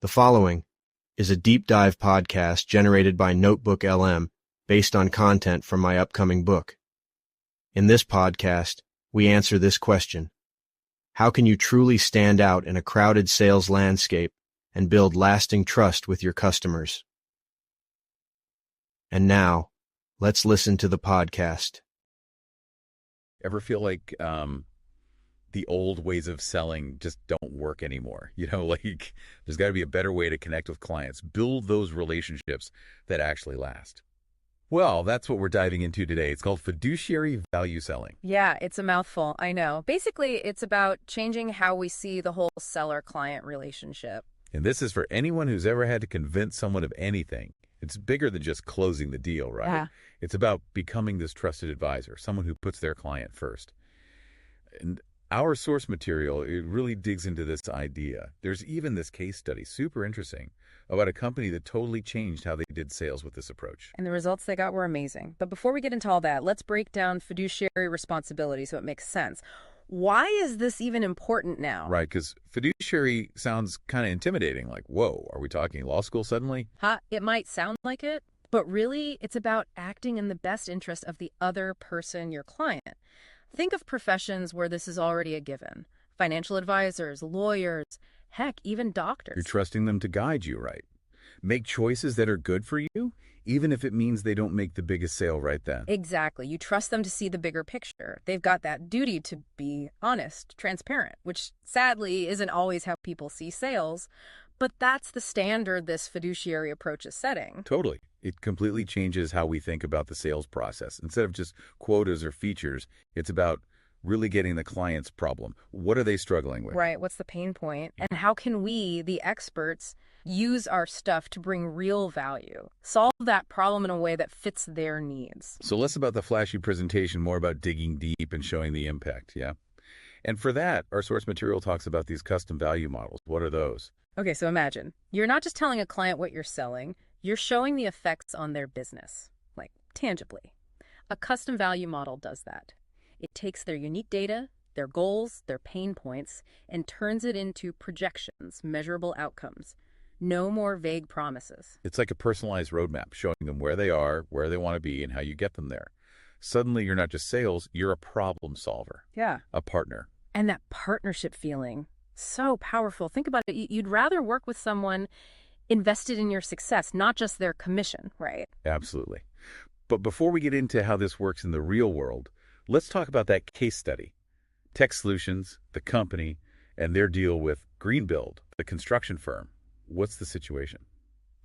The following is a deep dive podcast generated by Notebook LM based on content from my upcoming book. In this podcast, we answer this question: how can you truly stand out in a crowded sales landscape and build lasting trust with your customers? And now, let's listen to the podcast. Ever feel like the old ways of selling just don't work anymore? Like there's got to be a better way to connect with clients, build those relationships that actually last. Well, that's what we're diving into today. It's called fiduciary value selling. Yeah, it's a mouthful, I know. Basically, it's about changing how we see the whole seller-client relationship. And this is for anyone who's ever had to convince someone of anything. It's bigger than just closing the deal, right? Yeah. It's about becoming this trusted advisor, someone who puts their client first. And our source material, it really digs into this idea. There's even this case study, super interesting, about a company that totally changed how they did sales with this approach. And the results they got were amazing. But before we get into all that, let's break down fiduciary responsibility so it makes sense. Why is this even important now? Right, because fiduciary sounds kind of intimidating, like, whoa, are we talking law school suddenly? It might sound like it, but really it's about acting in the best interest of the other person, your client. Think of professions where this is already a given. Financial advisors, lawyers, heck, even doctors. You're trusting them to guide you, right? Make choices that are good for you, even if it means they don't make the biggest sale right then. Exactly. You trust them to see the bigger picture. They've got that duty to be honest, transparent, which sadly isn't always how people see sales, but that's the standard this fiduciary approach is setting. Totally. It completely changes how we think about the sales process. Instead of just quotas or features, it's about really getting the client's problem. What are they struggling with? Right. What's the pain point? And how can we, the experts, use our stuff to bring real value, solve that problem in a way that fits their needs? So less about the flashy presentation, more about digging deep and showing the impact, yeah? And for that, our source material talks about these custom value models. What are those? Okay, so imagine, you're not just telling a client what you're selling, you're showing the effects on their business, like tangibly. A custom value model does that. It takes their unique data, their goals, their pain points, and turns it into projections, measurable outcomes. No more vague promises. It's like a personalized roadmap, showing them where they are, where they want to be, and how you get them there. Suddenly, you're not just sales, you're a problem solver. Yeah. A partner. And that partnership feeling, so powerful. Think about it. You'd rather work with someone invested in your success, not just their commission, right? Absolutely. But before we get into how this works in the real world, let's talk about that case study. Tech Solutions, the company, and their deal with Greenbuild, the construction firm. What's the situation?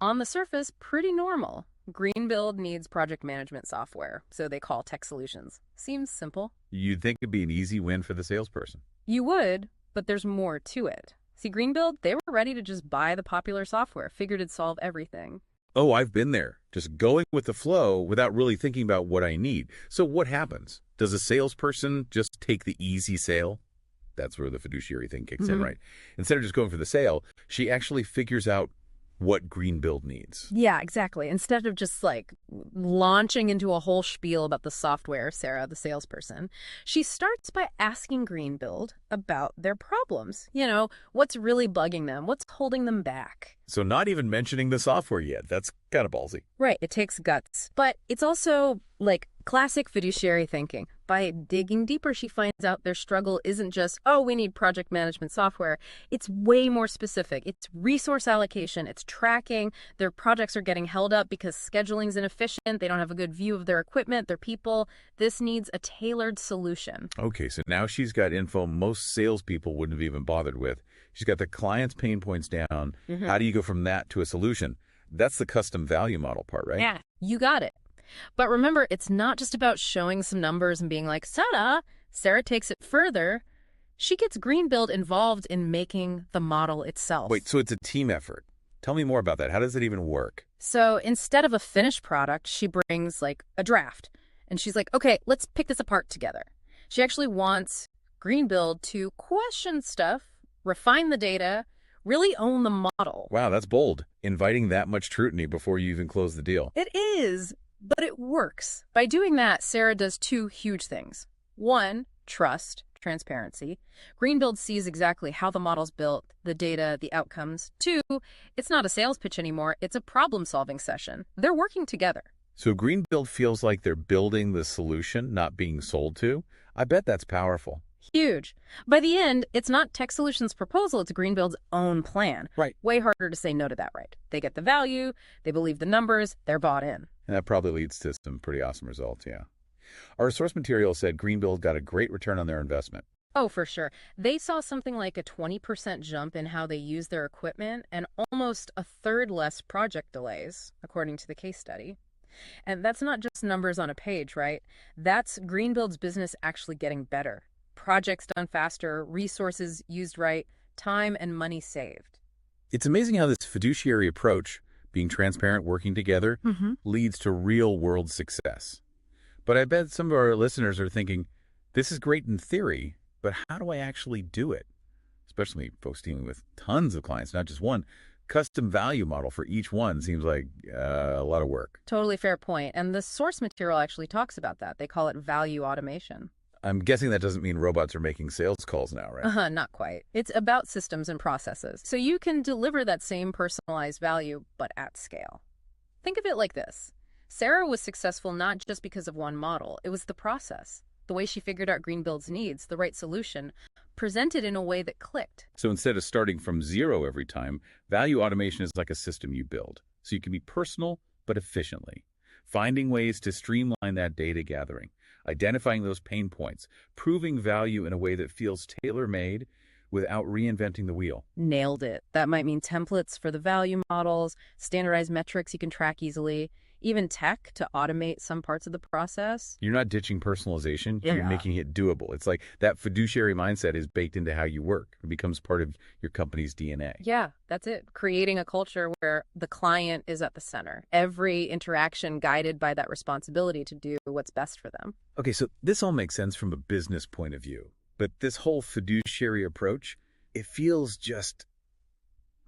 On the surface, pretty normal. Greenbuild needs project management software, so they call Tech Solutions. Seems simple. You'd think it'd be an easy win for the salesperson. You would, but there's more to it. See, Greenbuild, they were ready to just buy the popular software, figured it'd solve everything. Oh, I've been there. Just going with the flow without really thinking about what I need. So what happens? Does a salesperson just take the easy sale? That's where the fiduciary thing kicks in, right? Instead of just going for the sale, she actually figures out what Greenbuild needs. Yeah, exactly. Instead of just like launching into a whole spiel about the software, Sarah, the salesperson, she starts by asking Greenbuild about their problems. You know, what's really bugging them? What's holding them back? So not even mentioning the software yet. That's kind of ballsy. Right. It takes guts. But it's also like classic fiduciary thinking. By digging deeper, she finds out their struggle isn't just, oh, we need project management software. It's way more specific. It's resource allocation. It's tracking. Their projects are getting held up because scheduling's inefficient. They don't have a good view of their equipment, their people. This needs a tailored solution. Okay, so now she's got info most salespeople wouldn't have even bothered with. She's got the client's pain points down. How do you go from that to a solution? That's the custom value model part, right? Yeah, you got it. But remember, it's not just about showing some numbers and being like, ta-da! Sarah takes it further. She gets Greenbuild involved in making the model itself. Wait, so it's a team effort. Tell me more about that. How does it even work? So instead of a finished product, she brings like a draft. And she's like, okay, let's pick this apart together. She actually wants Greenbuild to question stuff, refine the data, really own the model. Wow, that's bold. Inviting that much scrutiny before you even close the deal. It is, but it works. By doing that, Sarah does two huge things. One, trust. transparency. Greenbuild sees exactly how the model's built, the data, the outcomes. 2, it's not a sales pitch anymore, it's a problem-solving session. They're working together. So Greenbuild feels like they're building the solution, not being sold to. I bet that's powerful. Huge. By the end, it's not Tech Solutions' proposal, it's Greenbuild's own plan. Right. Way harder to say no to that, right? They get the value, they believe the numbers, they're bought in. And that probably leads to some pretty awesome results, yeah. Our source material said Greenbuild got a great return on their investment. Oh, for sure. They saw something like a 20% jump in how they use their equipment and almost a third less project delays, according to the case study. And that's not just numbers on a page, right? That's Greenbuild's business actually getting better. Projects done faster, resources used right, time and money saved. It's amazing how this fiduciary approach, being transparent, working together, leads to real-world success. But I bet some of our listeners are thinking, this is great in theory, but how do I actually do it? Especially folks dealing with tons of clients, not just one. Custom value model for each one seems like a lot of work. Totally fair point. And the source material actually talks about that. They call it value automation. I'm guessing that doesn't mean robots are making sales calls now, right? Not quite. It's about systems and processes. So you can deliver that same personalized value, but at scale. Think of it like this. Sarah was successful not just because of one model. It was the process, the way she figured out Greenbuild's needs, the right solution, presented in a way that clicked. So instead of starting from zero every time, value automation is like a system you build. So you can be personal, but efficiently. Finding ways to streamline that data gathering, identifying those pain points, proving value in a way that feels tailor-made without reinventing the wheel. Nailed it. That might mean templates for the value models, standardized metrics you can track easily, even tech to automate some parts of the process. You're not ditching personalization, Yeah. You're making it doable. It's like that fiduciary mindset is baked into how you work. It becomes part of your company's DNA. Yeah, that's it. Creating a culture where the client is at the center. Every interaction guided by that responsibility to do what's best for them. Okay, so this all makes sense from a business point of view. But this whole fiduciary approach, it feels just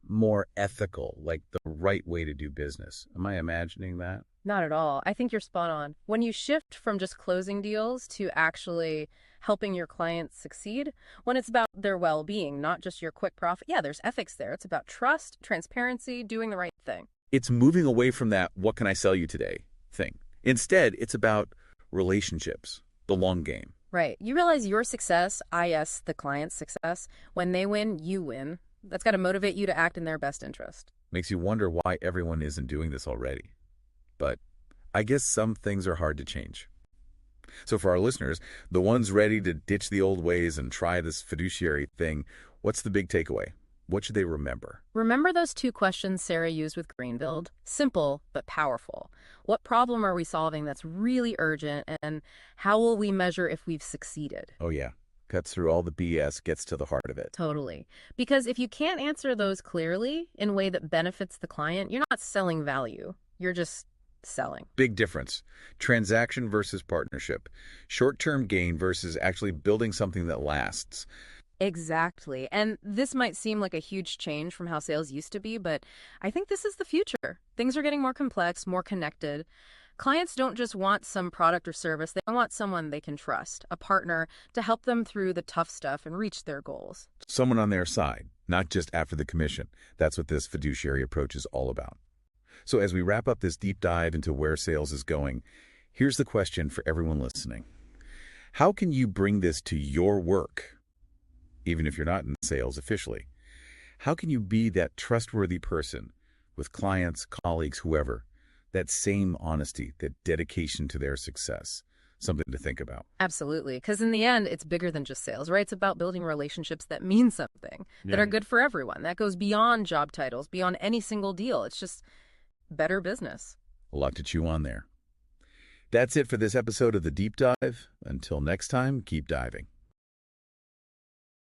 more ethical, like the right way to do business. Am I imagining that? Not at all. I think you're spot on. When you shift from just closing deals to actually helping your clients succeed, when it's about their well-being, not just your quick profit, yeah, there's ethics there. It's about trust, transparency, doing the right thing. It's moving away from that "what can I sell you today" thing. Instead, it's about relationships, the long game. Right. You realize your success, i.e. the client's success, when they win, you win. That's got to motivate you to act in their best interest. Makes you wonder why everyone isn't doing this already. But I guess some things are hard to change. So for our listeners, the ones ready to ditch the old ways and try this fiduciary thing, what's the big takeaway? What should they remember? Remember those 2 questions Sarah used with Greenbuild? Simple, but powerful. What problem are we solving that's really urgent, and how will we measure if we've succeeded? Oh yeah, cuts through all the BS, gets to the heart of it. Totally. Because if you can't answer those clearly in a way that benefits the client, you're not selling value. You're just selling. Big difference. Transaction versus partnership. Short-term gain versus actually building something that lasts. Exactly. And this might seem like a huge change from how sales used to be, but I think this is the future. Things are getting more complex, more connected. Clients don't just want some product or service. They want someone they can trust, a partner to help them through the tough stuff and reach their goals. Someone on their side, not just after the commission. That's what this fiduciary approach is all about. So as we wrap up this deep dive into where sales is going, here's the question for everyone listening. How can you bring this to your work? Even if you're not in sales officially, how can you be that trustworthy person with clients, colleagues, whoever, that same honesty, that dedication to their success? Something to think about. Absolutely. Because in the end, it's bigger than just sales, right? It's about building relationships that mean something, that are good for everyone. That goes beyond job titles, beyond any single deal. It's just better business. A lot to chew on there. That's it for this episode of The Deep Dive. Until next time, keep diving.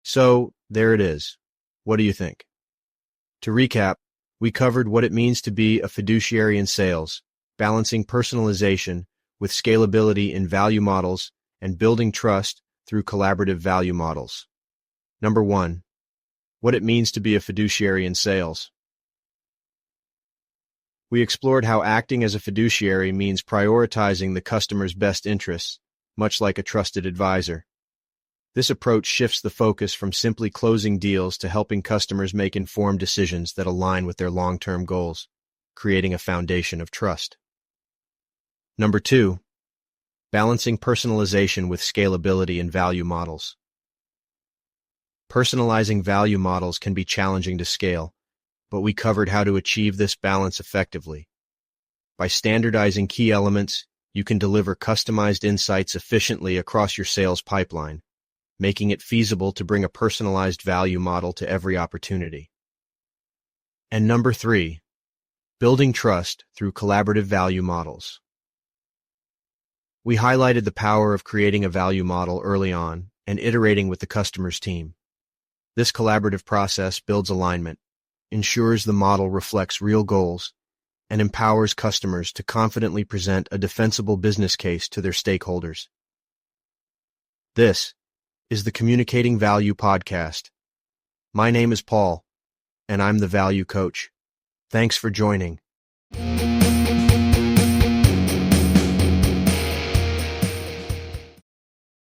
So, there it is. What do you think? To recap, we covered what it means to be a fiduciary in sales, balancing personalization with scalability in value models and building trust through collaborative value models. Number 1. What it means to be a fiduciary in sales. We explored how acting as a fiduciary means prioritizing the customer's best interests, much like a trusted advisor. This approach shifts the focus from simply closing deals to helping customers make informed decisions that align with their long-term goals, creating a foundation of trust. Number 2, balancing personalization with scalability and value models. Personalizing value models can be challenging to scale, but we covered how to achieve this balance effectively. By standardizing key elements, you can deliver customized insights efficiently across your sales pipeline, making it feasible to bring a personalized value model to every opportunity. And number 3, building trust through collaborative value models. We highlighted the power of creating a value model early on and iterating with the customer's team. This collaborative process builds alignment, ensures the model reflects real goals, and empowers customers to confidently present a defensible business case to their stakeholders. This is the Communicating Value Podcast. My name is Paul, and I'm the Value Coach. Thanks for joining.